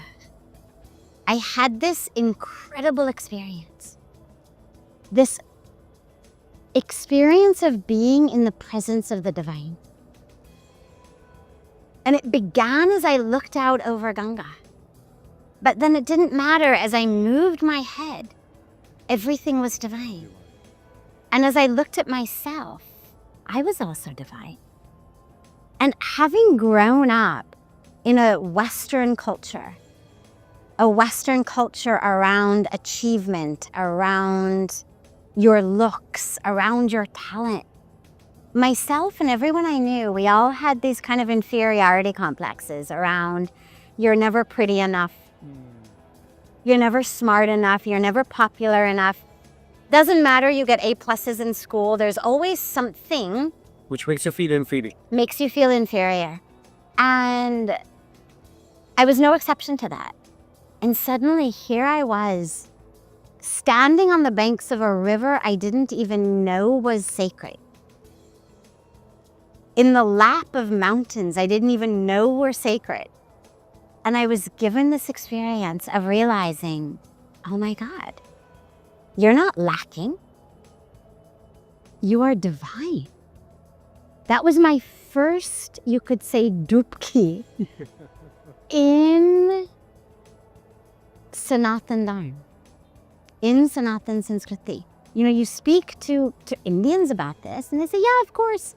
I had this incredible experience. This experience of being in the presence of the divine. And it began as I looked out over Ganga. But then it didn't matter. As I moved my head, everything was divine. And as I looked at myself, I was also divine. And having grown up in a Western culture around achievement, around your looks, around your talent, myself and everyone I knew, we all had these kind of inferiority complexes around you're never pretty enough, you're never smart enough, you're never popular enough. Doesn't matter you get A+ in school, there's always something which makes you feel inferior. Makes you feel inferior. And I was no exception to that. And suddenly here I was, standing on the banks of a river I didn't even know was sacred. In the lap of mountains I didn't even know were sacred. And I was given this experience of realizing, oh my God, you're not lacking. You are divine. That was my first, you could say, dupki in Sanatan Dharma, in Sanatan Sanskriti. You know, you speak to Indians about this and they say, yeah, of course.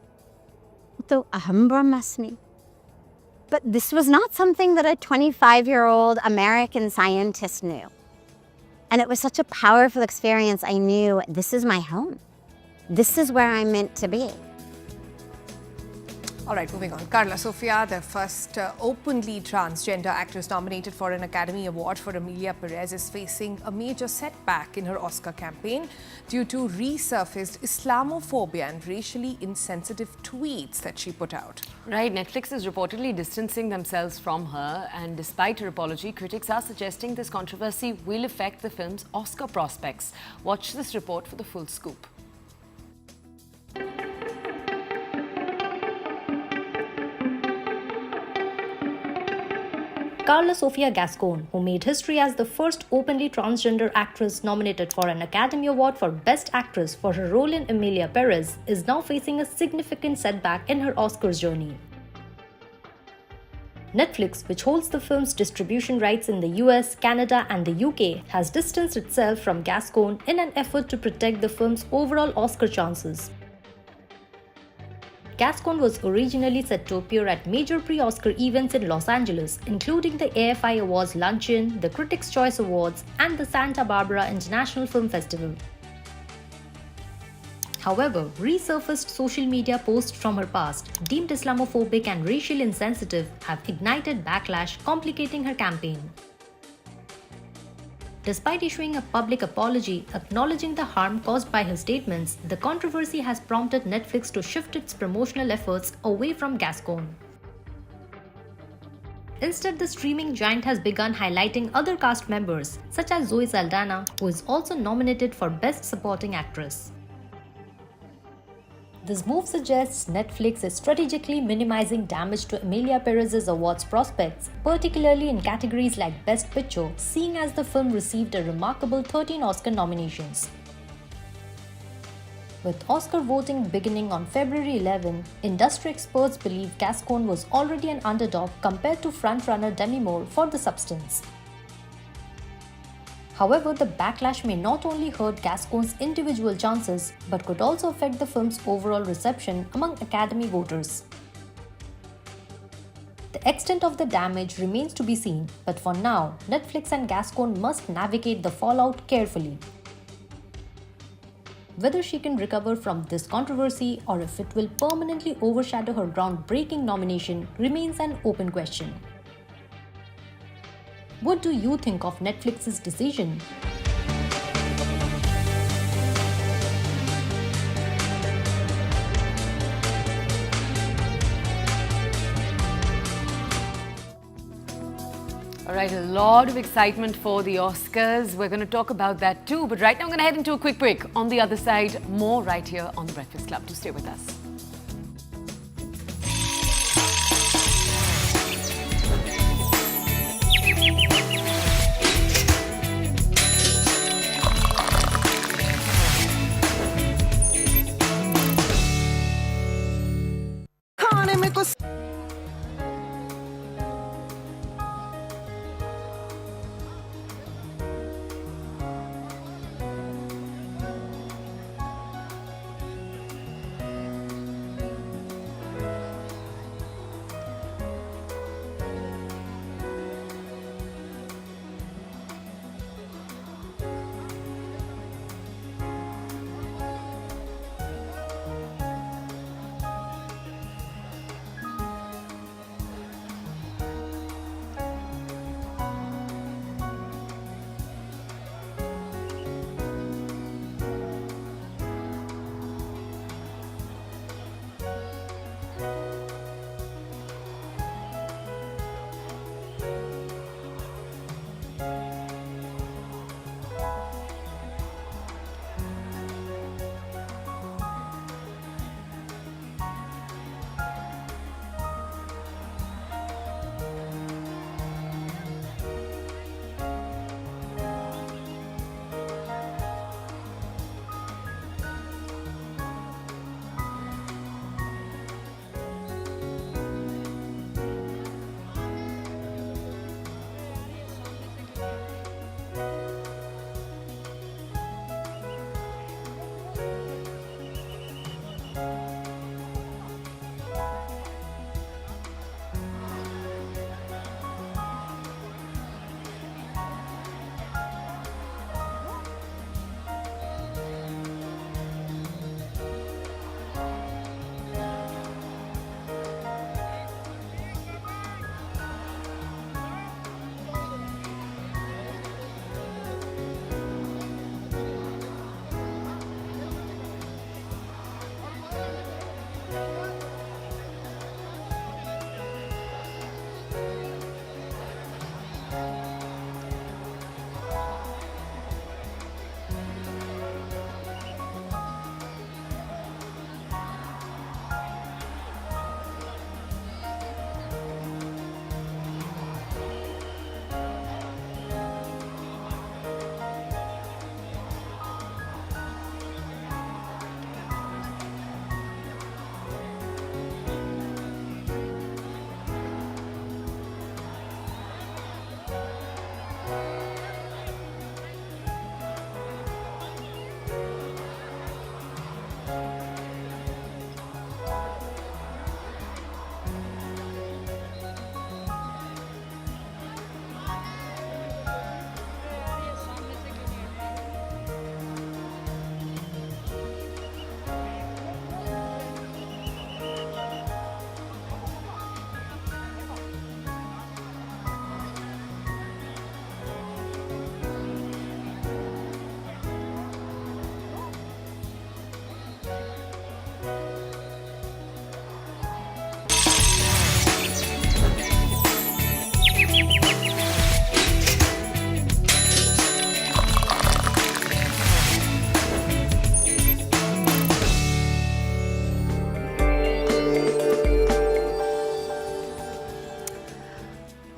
To aham brahmasmi. But this was not something that a 25-year-old American scientist knew. And it was such a powerful experience. I knew this is my home. This is where I'm meant to be. All right, moving on. Carla Sofia, the first openly transgender actress nominated for an Academy Award for Emilia Perez, is facing a major setback in her Oscar campaign due to resurfaced Islamophobia and racially insensitive tweets that she put out. Right, Netflix is reportedly distancing themselves from her, and despite her apology, critics are suggesting this controversy will affect the film's Oscar prospects. Watch this report for the full scoop. Carla Sofia Gascon, who made history as the first openly transgender actress nominated for an Academy Award for Best Actress for her role in Emilia Perez, is now facing a significant setback in her Oscars journey. Netflix, which holds the film's distribution rights in the US, Canada, and the UK, has distanced itself from Gascon in an effort to protect the film's overall Oscar chances. Gascon was originally set to appear at major pre-Oscar events in Los Angeles, including the AFI Awards Luncheon, the Critics' Choice Awards, and the Santa Barbara International Film Festival. However, resurfaced social media posts from her past, deemed Islamophobic and racially insensitive, have ignited backlash, complicating her campaign. Despite issuing a public apology acknowledging the harm caused by her statements, the controversy has prompted Netflix to shift its promotional efforts away from Gascon. Instead, the streaming giant has begun highlighting other cast members, such as Zoe Saldana, who is also nominated for Best Supporting Actress. This move suggests Netflix is strategically minimizing damage to Emilia Perez's awards prospects, particularly in categories like Best Picture, seeing as the film received a remarkable 13 Oscar nominations. With Oscar voting beginning on February 11, industry experts believe Gascon was already an underdog compared to frontrunner Demi Moore for The Substance. However, the backlash may not only hurt Gascon's individual chances, but could also affect the film's overall reception among Academy voters. The extent of the damage remains to be seen, but for now, Netflix and Gascon must navigate the fallout carefully. Whether she can recover from this controversy or if it will permanently overshadow her groundbreaking nomination remains an open question. What do you think of Netflix's decision? All right, a lot of excitement for the Oscars. We're going to talk about that too. But right now, I'm going to head into a quick break. On the other side, more right here on The Breakfast Club. Do stay with us.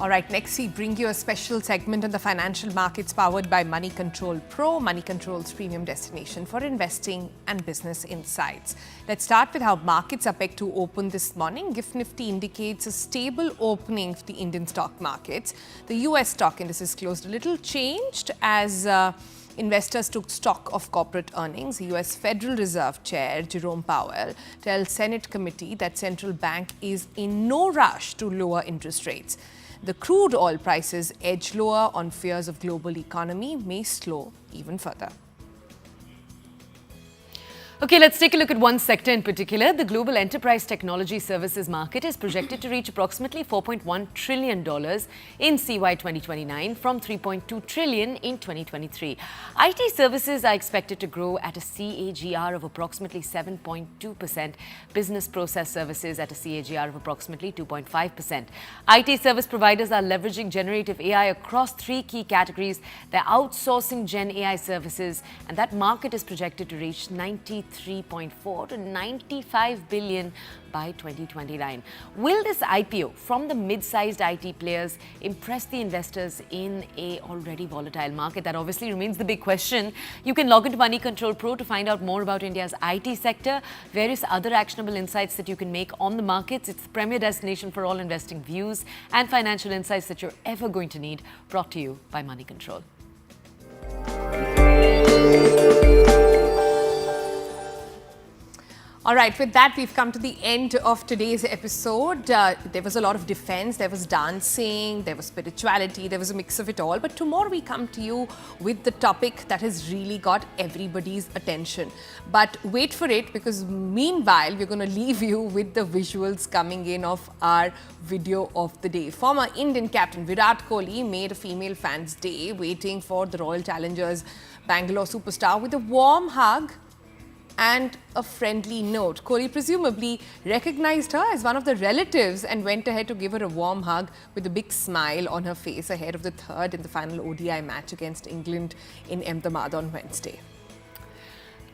All right, next we bring you a special segment on the financial markets powered by Money Control Pro, Money Control's premium destination for investing and business insights. Let's start with how markets are pegged to open this morning. GIFT Nifty indicates a stable opening for the Indian stock markets. The US stock indices closed a little changed as Investors took stock of corporate earnings. US Federal Reserve Chair Jerome Powell tells Senate committee that central bank is in no rush to lower interest rates. The crude oil prices edge lower on fears of global economy may slow even further. Okay, let's take a look at one sector in particular. The global enterprise technology services market is projected to reach approximately $4.1 trillion in CY 2029 from $3.2 trillion in 2023. IT services are expected to grow at a CAGR of approximately 7.2%, business process services at a CAGR of approximately 2.5%. IT service providers are leveraging generative AI across three key categories. They're outsourcing Gen AI services, and that market is projected to reach 93.4 to 95 billion by 2029. Will this IPO from the mid-sized IT players impress the investors in a already volatile market? That obviously remains the big question. You can log into Money Control Pro to find out more about India's IT sector, various other actionable insights that you can make on the markets. It's the premier destination for all investing views and financial insights that you're ever going to need, brought to you by Money Control. All right, with that, we've come to the end of today's episode. There was a lot of defense, there was dancing, there was spirituality, there was a mix of it all. But tomorrow we come to you with the topic that has really got everybody's attention. But wait for it, because meanwhile, we're going to leave you with the visuals coming in of our video of the day. Former Indian captain Virat Kohli made a female fans' day waiting for the Royal Challengers Bangalore superstar with a warm hug and a friendly note. Kohli presumably recognized her as one of the relatives and went ahead to give her a warm hug with a big smile on her face ahead of the third in the final ODI match against England in Ahmedabad on Wednesday.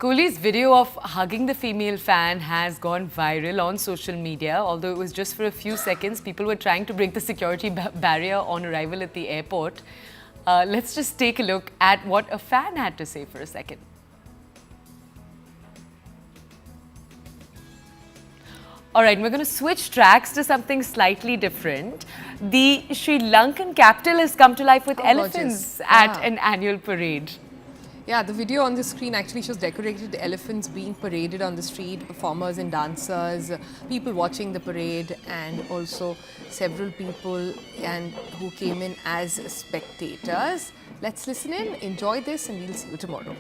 Kohli's video of hugging the female fan has gone viral on social media. Although it was just for a few seconds, people were trying to break the security barrier on arrival at the airport. Let's just take a look at what a fan had to say for a second. All right, we're going to switch tracks to something slightly different. The Sri Lankan capital has come to life with elephants at an annual parade. Yeah, the video on the screen actually shows decorated elephants being paraded on the street, performers and dancers, people watching the parade, and also several people who came in as spectators. Let's listen in, enjoy this, and we'll see you tomorrow.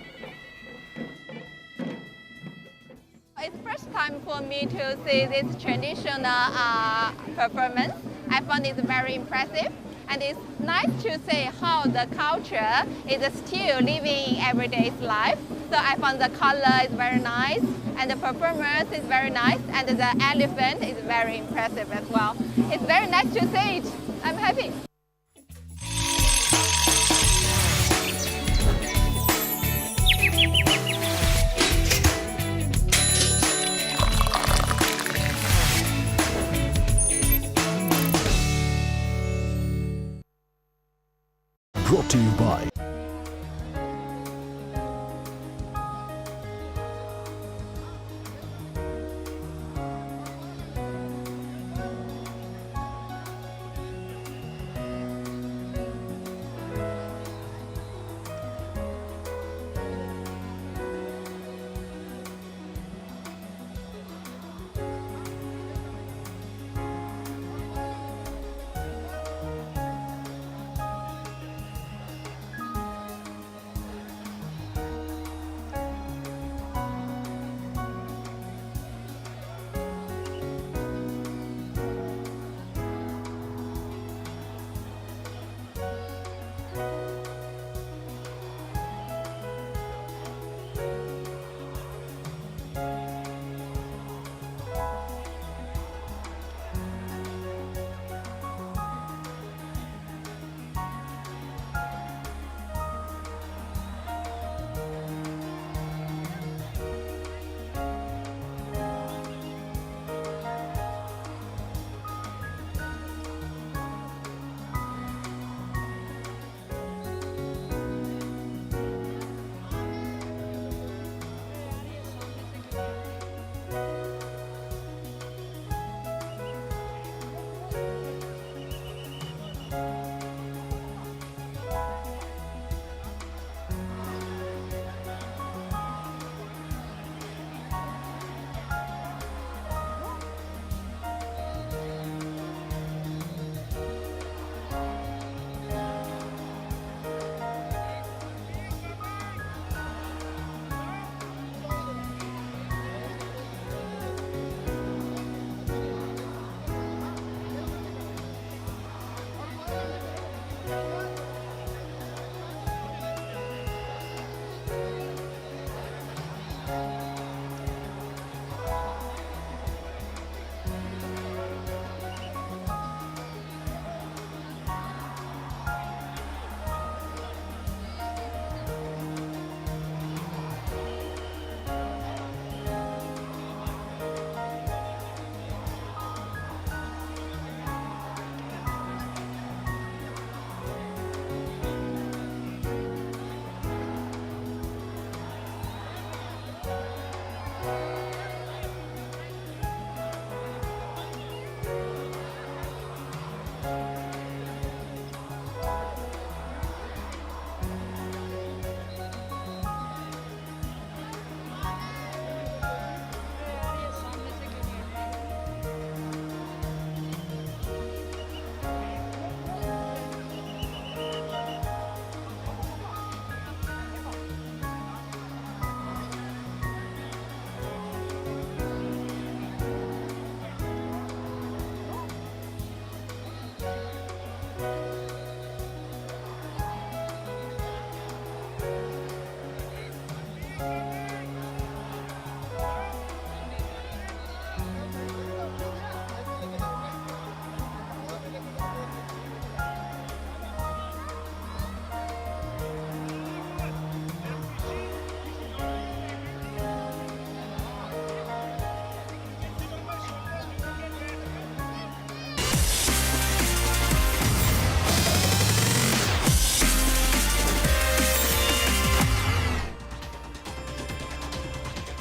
It's the first time for me to see this traditional performance. I found it very impressive, and it's nice to see how the culture is still living in everyday life. So I found the color is very nice, and the performance is very nice, and the elephant is very impressive as well. It's very nice to see it. I'm happy. Brought to you by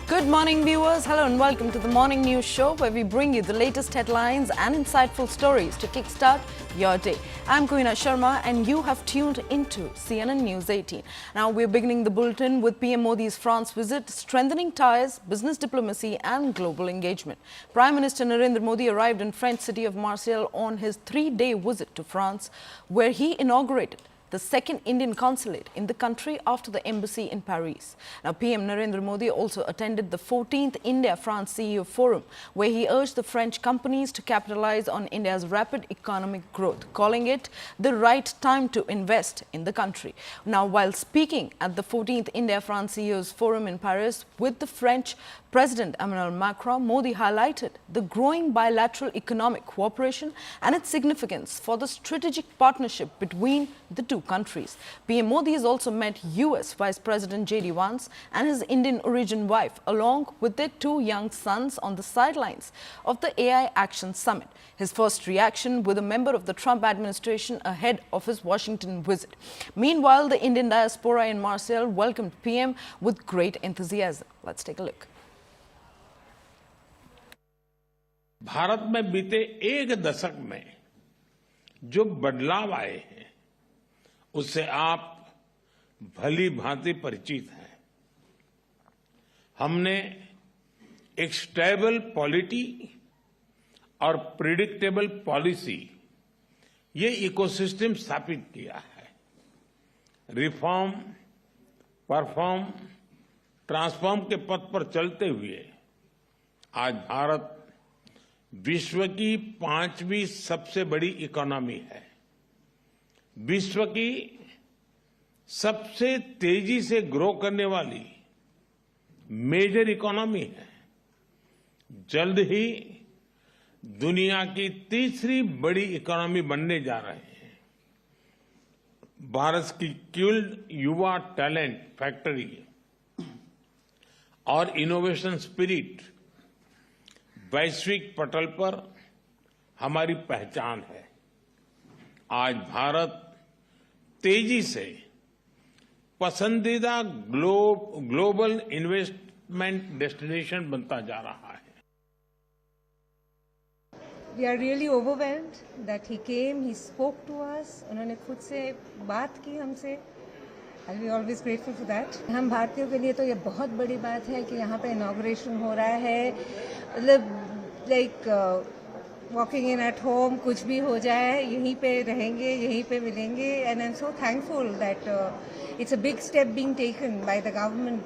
Good morning, viewers. Hello and welcome to the Morning News Show, where we bring you the latest headlines and insightful stories to kickstart your day. I'm Koina Sharma and you have tuned into CNN News 18. Now we're beginning the bulletin with PM Modi's France visit, strengthening ties, business diplomacy and global engagement. Prime Minister Narendra Modi arrived in French city of Marseille on his 3-day visit to France, where he inaugurated the second Indian consulate in the country after the embassy in Paris. Now, PM Narendra Modi also attended the 14th India-France CEO Forum, where he urged the French companies to capitalize on India's rapid economic growth, calling it the right time to invest in the country. Now, while speaking at the 14th India-France CEOs Forum in Paris with the French President Emmanuel Macron, Modi highlighted the growing bilateral economic cooperation and its significance for the strategic partnership between the two countries. PM Modi has also met US Vice President J.D. Vance and his Indian origin wife, along with their 2 young sons, on the sidelines of the AI Action Summit. His first reaction with a member of the Trump administration ahead of his Washington visit. Meanwhile, the Indian diaspora in Marseille welcomed PM with great enthusiasm. Let's take a look. Bharat में बीते 1 दशक में जो बदलाव आए हैं उससे आप भली भांति परिचित हैं। हमने एक स्टेबल पॉलिटी और प्रिडिक्टेबल पॉलिसी ये इकोसिस्टम स्थापित किया है। रिफॉर्म, परफॉर्म, ट्रांसफॉर्म के पथ पर चलते हुए आज भारत विश्व की 5वीं सबसे बड़ी इकोनॉमी है, विश्व की सबसे तेजी से ग्रो करने वाली मेजर इकोनॉमी है, जल्द ही दुनिया की 3री बड़ी इकोनॉमी बनने जा रहे हैं। भारत की स्किल्ड युवा टैलेंट फैक्ट्री और इनोवेशन स्पिरिट वैश्विक पटल पर हमारी पहचान है। आज भारत तेजी से पसंदीदा ग्लोबल इन्वेस्टमेंट डेस्टिनेशन बनता जा रहा है। We are really overwhelmed that he came, he spoke to us, उन्होंने खुद से बात की हमसे। I'll be always grateful for that. हम भारतीयों के लिए तो ये बहुत बड़ी बात है कि यहाँ पे इनॉग्रेशन हो रहा है। मतलब like walking in at home, कुछ भी हो जाए यहीं पे रहेंगे, यहीं पे मिलेंगे। And I am so thankful that it's a big step being taken by the government.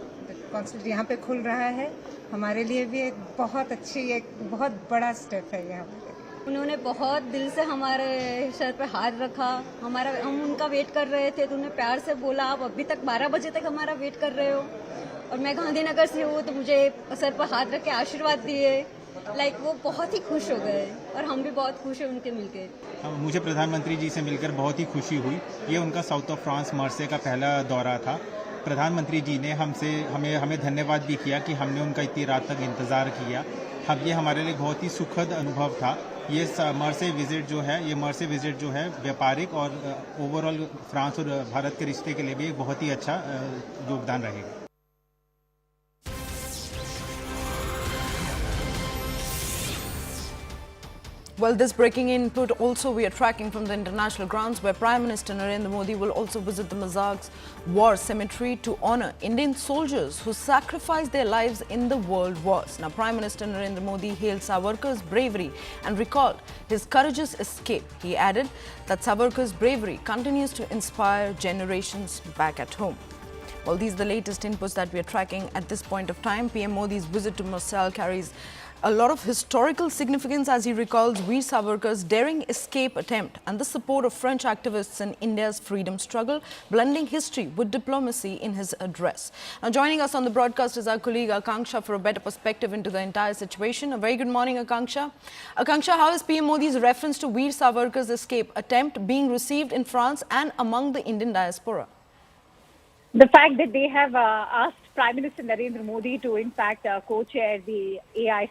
Consulate यहाँ पे खुल रहा है, हमारे लिए भी एक बहुत अच्छी, एक बहुत बड़ा स्टेप है यहाँ पे। उन्होंने बहुत दिल से हमारे सर पे हाथ रखा, हम उनका वेट कर रहे थे तो उन्हें प्यार से बोला आप अभी तक 12 बजे तक हमारा वेट कर रहे हो। और मैं गांधीनगर से हूँ तो मुझे सर पर हाथ रख के आशीर्वाद दिए। वो बहुत ही खुश हो गए और हम भी बहुत खुश हैं उनके मिलकर। मुझे प्रधानमंत्री जी से मिलकर बहुत ही खुशी हुई। ये उनका साउथ ऑफ फ्रांस मार्से का पहला दौरा था। प्रधानमंत्री जी ने हमें धन्यवाद भी किया कि हमने उनका इतनी रात तक इंतज़ार किया। ये हमारे लिए बहुत ही सुखद अनुभव था। ये मार्से विज़िट जो है व्यापारिक और ओवरऑल फ्रांस और भारत के रिश्ते के लिए भी एक बहुत ही अच्छा योगदान रहेगा। Well, this breaking input also we are tracking from the international grounds, where Prime Minister Narendra Modi will also visit the Mazag's War Cemetery to honor Indian soldiers who sacrificed their lives in the world wars. Now, Prime Minister Narendra Modi hailed Savarkar's bravery and recalled his courageous escape. He added that Savarkar's bravery continues to inspire generations back at home. Well, these are the latest inputs that we are tracking at this point of time. PM Modi's visit to Marseille carries a lot of historical significance as he recalls Veer Savarkar's daring escape attempt and the support of French activists in India's freedom struggle, blending history with diplomacy in his address. Now, joining us on the broadcast is our colleague Akanksha for a better perspective into the entire situation. A very good morning, Akanksha. Akanksha, how is PM Modi's reference to Veer Savarkar's escape attempt being received in France and among the Indian diaspora? The fact that they have asked Prime Minister Narendra Modi to, in fact, co-chair the AI